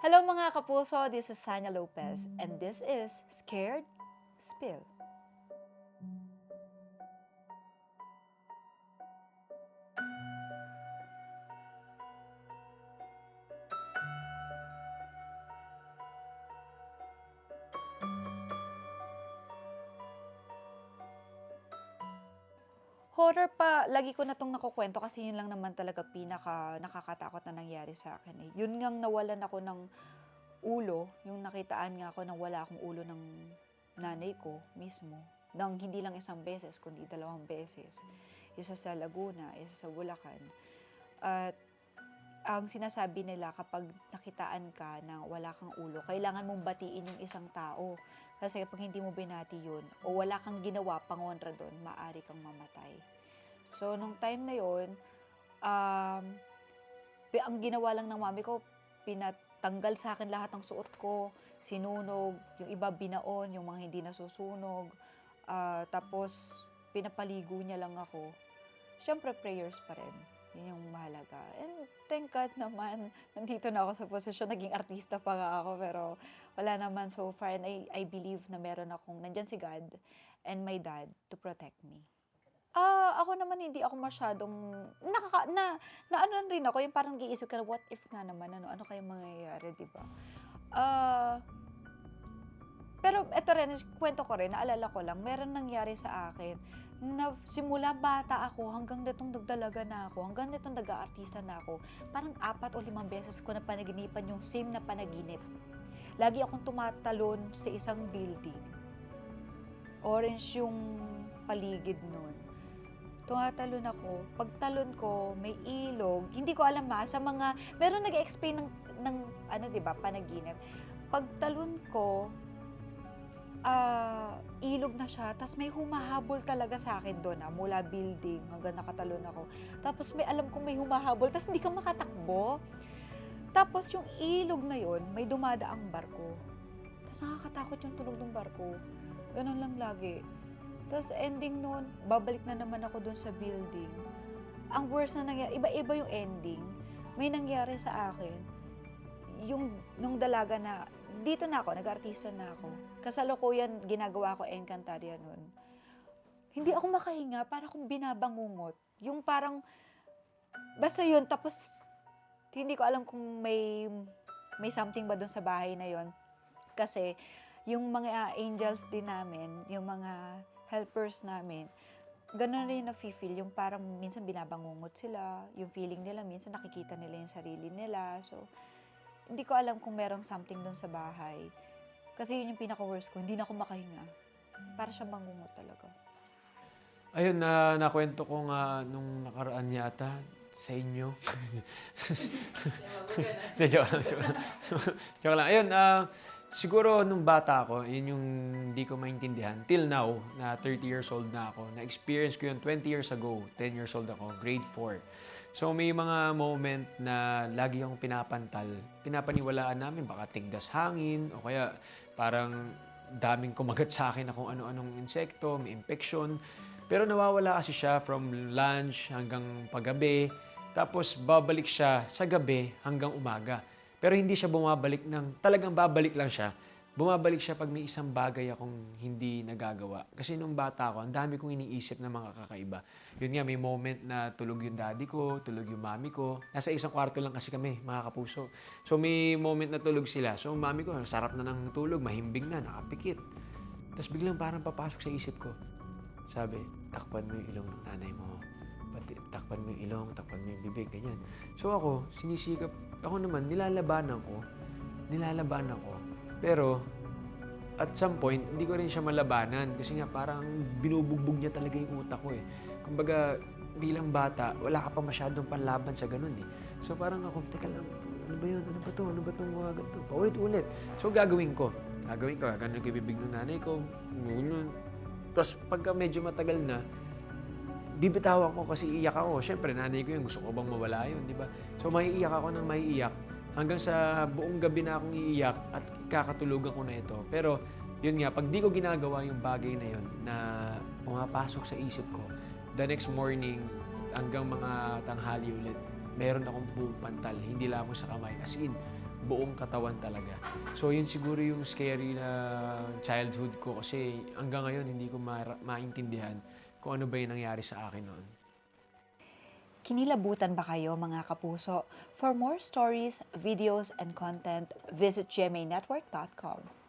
Hello mga kapuso, this is Sanya Lopez and this is Scared Spill. Horror pa, lagi ko na 'tong nakukuwento kasi yun lang naman talaga pinaka nakakatakot na nangyari sa akin, eh. Yun ngang nawalan ako ng ulo, yung nakitaan nga ako ng wala akong ulo ng nanay ko mismo, ng hindi lang isang beses kundi 2 beses. Isa sa Laguna, isa sa Bulacan. At ang sinasabi nila kapag nakitaan ka na wala kang ulo, kailangan mong batiin yung isang tao. Kasi kapag hindi mo binati yun o wala kang ginawa pangontra dun, maaari kang mamatay. So, nung time na yun, um, ang ginawa lang ng mami ko, pinatanggal sa akin lahat ng suot ko, sinunog, yung iba binaon, yung mga hindi nasusunog, tapos pinapaligo niya lang ako. Siyempre prayers pa rin, yun yung mahalaga. And thank God naman, nandito na ako sa posisyon, naging artista pa nga ako, pero wala naman so far. And I believe na meron akong, nandyan si God and my dad to protect me. Ako naman hindi ako masyadong na ano rin ako, yung parang nag-iisip ka na, what if nga naman, ano kayang mangyayari, 'di ba? Ah, pero eto rin, kwento ko rin, naalala ko lang, meron nangyari sa akin na simula bata ako hanggang nitong nagdalaga na ako, hanggang nitong nag-aartista na ako, parang 4 o 5 beses ko na panaginipan yung same na panaginip. Lagi akong tumatalon sa isang building. Orange yung paligid nun. Tumatalon ako. Pagtalon ko, may ilog. Hindi ko alam sa mga, meron nag-explain ng ano, 'di ba, panaginip. Pagtalon ko, ilog na siya, tapos may humahabol talaga sa akin doon, mula building hanggang nakatalon ako. Tapos may alam kong may humahabol, tapos hindi ka makatakbo. Tapos yung ilog na yon, may dumadaang barko. Tapos nakakatakot yung tunog ng barko. Ganun lang lagi. Tapos ending nun, babalik na naman ako dun sa building. Ang worst na nangyari, iba-iba yung ending. May nangyari sa akin, yung nung dalaga na, dito na ako, nag-artista na ako. Kasalukuyan, ginagawa ko Encantadia nun. Hindi ako makahinga, para akong binabangungot. Yung parang, basta yun, tapos, hindi ko alam kung may something ba dun sa bahay na yon. Kasi, yung mga angels din namin, yung mga helpers namin, gano'n rin na-feel, yung parang minsan binabangungot sila, yung feeling nila, minsan nakikita nila yung sarili nila. So, hindi ko alam kung merong something doon sa bahay. Kasi yun yung pinaka-worst ko, hindi na ako makahinga. Para siyang bangungot talaga. Ayun, nakwento ko nga nung nakaraan yata sa inyo. Hindi, joke lang, joke lang. Joke lang. Ayun, siguro nung bata ako, yun yung hindi ko maintindihan. Till now, na 30 years old na ako, na-experience ko yun 20 years ago, 10 years old ako, grade 4. So may mga moment na lagi akong pinapantal. Pinapaniwalaan namin, baka tigdas hangin, o kaya parang daming kumagat sa akin na kung ano-anong insekto, may infection. Pero nawawala kasi siya from lunch hanggang paggabi. Tapos babalik siya sa gabi hanggang umaga. Pero hindi siya bumabalik ng, talagang babalik lang siya. Bumabalik siya pag may isang bagay akong hindi nagagawa. Kasi nung bata ako, ang dami kong iniisip na mga kakaiba. Yun nga, may moment na tulog yung daddy ko, tulog yung mami ko. Nasa isang kwarto lang kasi kami, mga kapuso. So may moment na tulog sila. So mami ko, sarap na ng tulog, mahimbing na, nakapikit. Tapos biglang parang papasok sa isip ko. Sabi, takpan mo yung ilong ng nanay mo. Takpan mo yung ilong, takpan mo yung bibig, ganyan. So ako, sinisikap, ako naman, nilalabanan ko. Pero, at some point, hindi ko rin siya malabanan. Kasi nga, parang binubugbog niya talaga yung utak ko eh. Kumbaga, bilang bata, wala ka pa masyadong panlaban sa ganun eh. So parang ako, teka lang, ano ba yun? Ano ba to? Ano ba itong mga ganito? Paulit-ulit. So gagawin ko, gagawin ko yung bibig ng nanay ko. Tapos pagka medyo matagal na, bibitawan ko kasi iiyak ako. Siyempre, nanay ko yun, gusto ko bang mawala yun, di ba? So, maiiyak ako ng maiiyak hanggang sa buong gabi na akong iiyak at kakatulugan ko na ito. Pero, yun nga, pag di ko ginagawa yung bagay na yun na pumapasok sa isip ko, the next morning, hanggang mga tanghali ulit, meron akong buong pantal, hindi lamang sa kamay. As in, buong katawan talaga. So yun siguro yung scary na childhood ko kasi hanggang ngayon hindi ko maintindihan kung ano ba yung nangyari sa akin noon. Kinilabutan ba kayo mga kapuso? For more stories, videos, and content, visit gmanetwork.com.